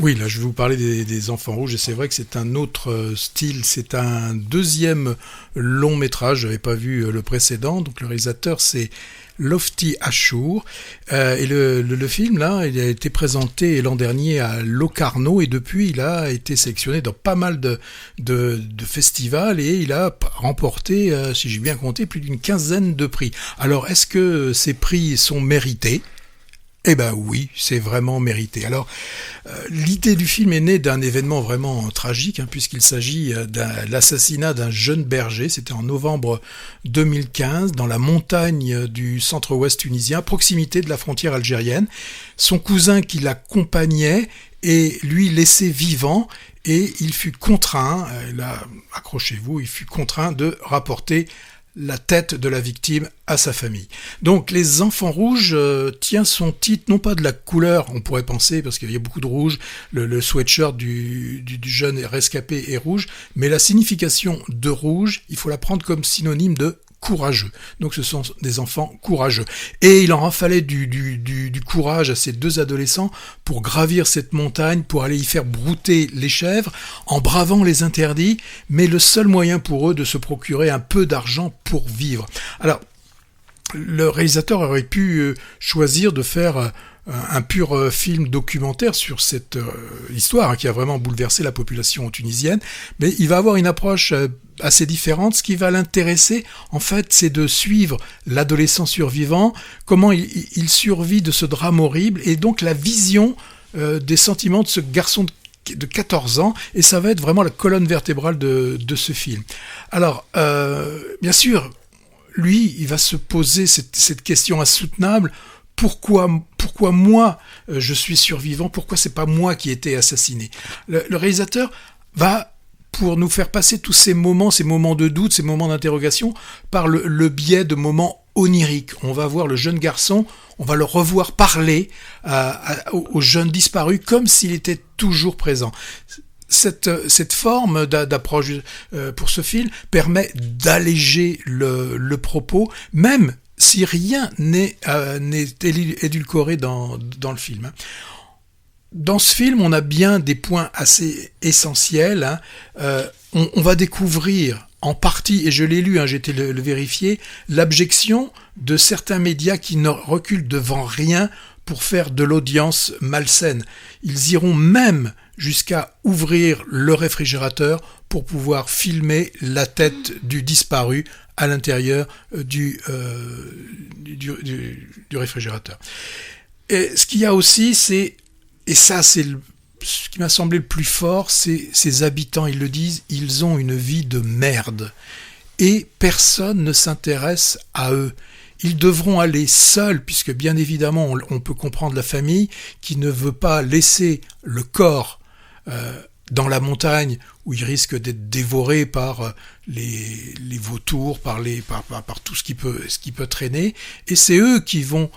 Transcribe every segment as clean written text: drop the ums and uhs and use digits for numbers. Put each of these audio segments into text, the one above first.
Oui, là je vais vous parler des Enfants Rouges et c'est vrai que c'est un autre style, c'est un deuxième long métrage, j'avais pas vu le précédent, donc le réalisateur c'est Lofty Ashur et le film là il a été présenté l'an dernier à Locarno et depuis il a été sélectionné dans pas mal de festivals et il a remporté, si j'ai bien compté, plus d'une quinzaine de prix. Alors est-ce que ces prix sont mérités? Eh ben oui, c'est vraiment mérité. Alors, l'idée du film est née d'un événement vraiment tragique, puisqu'il s'agit de l'assassinat d'un jeune berger. C'était en novembre 2015, dans la montagne du centre-ouest tunisien, à proximité de la frontière algérienne. Son cousin qui l'accompagnait est lui laissé vivant et il fut contraint, là, accrochez-vous, il fut contraint de rapporter la tête de la victime à sa famille. Donc Les Enfants Rouges tient son titre non pas de la couleur, on pourrait penser, parce qu'il y a beaucoup de rouge, le sweatshirt du jeune rescapé est rouge, mais la signification de rouge, il faut la prendre comme synonyme de courageux. Donc ce sont des enfants courageux. Et il en fallait du courage à ces deux adolescents pour gravir cette montagne, pour aller y faire brouter les chèvres, en bravant les interdits, mais le seul moyen pour eux de se procurer un peu d'argent pour vivre. Alors, le réalisateur aurait pu choisir de faire un pur film documentaire sur cette histoire qui a vraiment bouleversé la population tunisienne, mais il va avoir une approche assez différente. Ce qui va l'intéresser, en fait, c'est de suivre l'adolescent survivant, comment il survit de ce drame horrible, et donc la vision des sentiments de ce garçon de 14 ans, et ça va être vraiment la colonne vertébrale de ce film. Alors, bien sûr, lui, il va se poser cette question insoutenable. Pourquoi moi je suis survivant? Pourquoi c'est pas moi qui ai été assassiné? Le réalisateur va, pour nous faire passer tous ces moments de doute, ces moments d'interrogation, par le biais de moments oniriques. On va voir le jeune garçon, on va le revoir parler au jeune disparu comme s'il était toujours présent. Cette forme d'approche pour ce film permet d'alléger le propos, même si rien n'est édulcoré dans le film. Dans ce film, on a bien des points assez essentiels. On va découvrir en partie, et je l'ai lu, j'ai été le vérifier, l'abjection de certains médias qui ne reculent devant rien pour faire de l'audience malsaine. Ils iront même jusqu'à ouvrir le réfrigérateur pour pouvoir filmer la tête du disparu à l'intérieur du réfrigérateur. Et ce qu'il y a aussi, et ça c'est ce qui m'a semblé le plus fort, c'est ces habitants, ils le disent, ils ont une vie de merde. Et personne ne s'intéresse à eux. Ils devront aller seuls, puisque bien évidemment, on peut comprendre la famille qui ne veut pas laisser le corps dans la montagne où il risque d'être dévoré par les vautours, par tout ce qui peut traîner. Et c'est eux qui vont,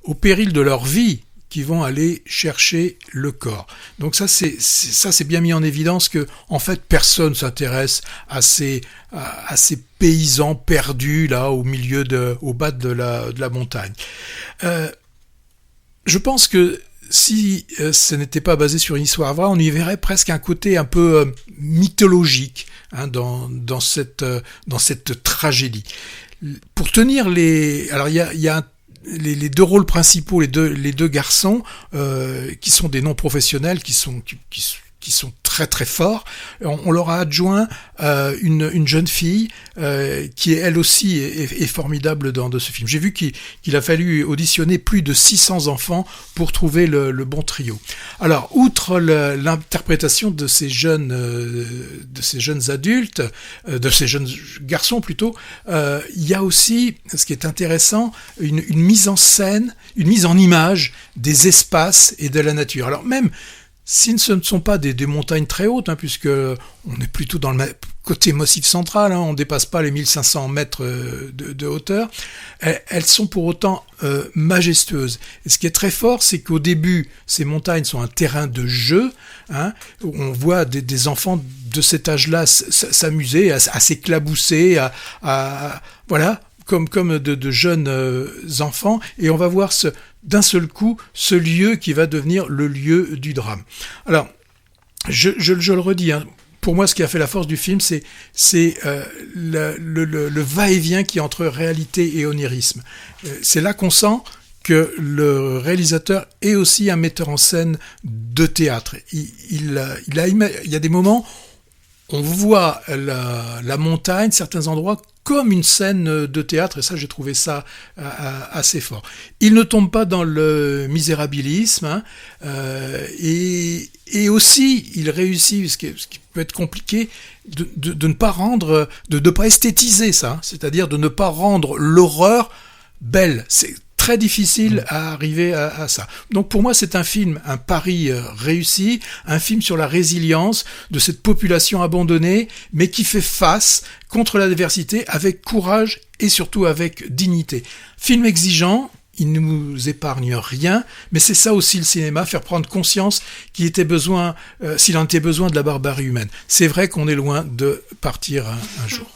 au péril de leur vie, qui vont aller chercher le corps. Donc ça c'est bien mis en évidence que en fait personne s'intéresse à ces paysans perdus là au bas de la montagne. Je pense que si ce n'était pas basé sur une histoire vraie, on y verrait presque un côté un peu mythologique dans cette tragédie. Pour tenir alors il y a les deux rôles principaux, les deux garçons qui sont des non-professionnels, qui sont très très forts. On leur a adjoint une jeune fille qui elle aussi est formidable dans ce film. J'ai vu qu'il a fallu auditionner plus de 600 enfants pour trouver le bon trio. Alors, outre l'interprétation de ces jeunes adultes, de ces jeunes garçons plutôt, il y a aussi, ce qui est intéressant, une mise en scène, une mise en image des espaces et de la nature. Alors même si ce ne sont pas des montagnes très hautes, puisque on est plutôt dans le côté massif central, on ne dépasse pas les 1500 mètres de hauteur, elles sont pour autant majestueuses. Et ce qui est très fort, c'est qu'au début, ces montagnes sont un terrain de jeu, où on voit des enfants de cet âge-là s'amuser, à s'éclabousser, voilà, comme de jeunes enfants, et on va voir d'un seul coup ce lieu qui va devenir le lieu du drame. Alors, je le redis, hein, pour moi, ce qui a fait la force du film, c'est le va-et-vient qui est entre réalité et onirisme. C'est là qu'on sent que le réalisateur est aussi un metteur en scène de théâtre. Il y a des moments, on voit la montagne, certains endroits, comme une scène de théâtre, et ça, j'ai trouvé ça assez fort. Il ne tombe pas dans le misérabilisme, hein, et aussi, il réussit, ce qui peut être compliqué, de ne pas rendre, de pas esthétiser ça, hein, c'est-à-dire de ne pas rendre l'horreur belle. C'est très difficile à arriver à ça. Donc pour moi, c'est un film, un pari réussi, un film sur la résilience de cette population abandonnée, mais qui fait face contre l'adversité avec courage et surtout avec dignité. Film exigeant, il ne nous épargne rien, mais c'est ça aussi le cinéma, faire prendre conscience qu'il était besoin, s'il en était besoin, de la barbarie humaine. C'est vrai qu'on est loin de partir un jour.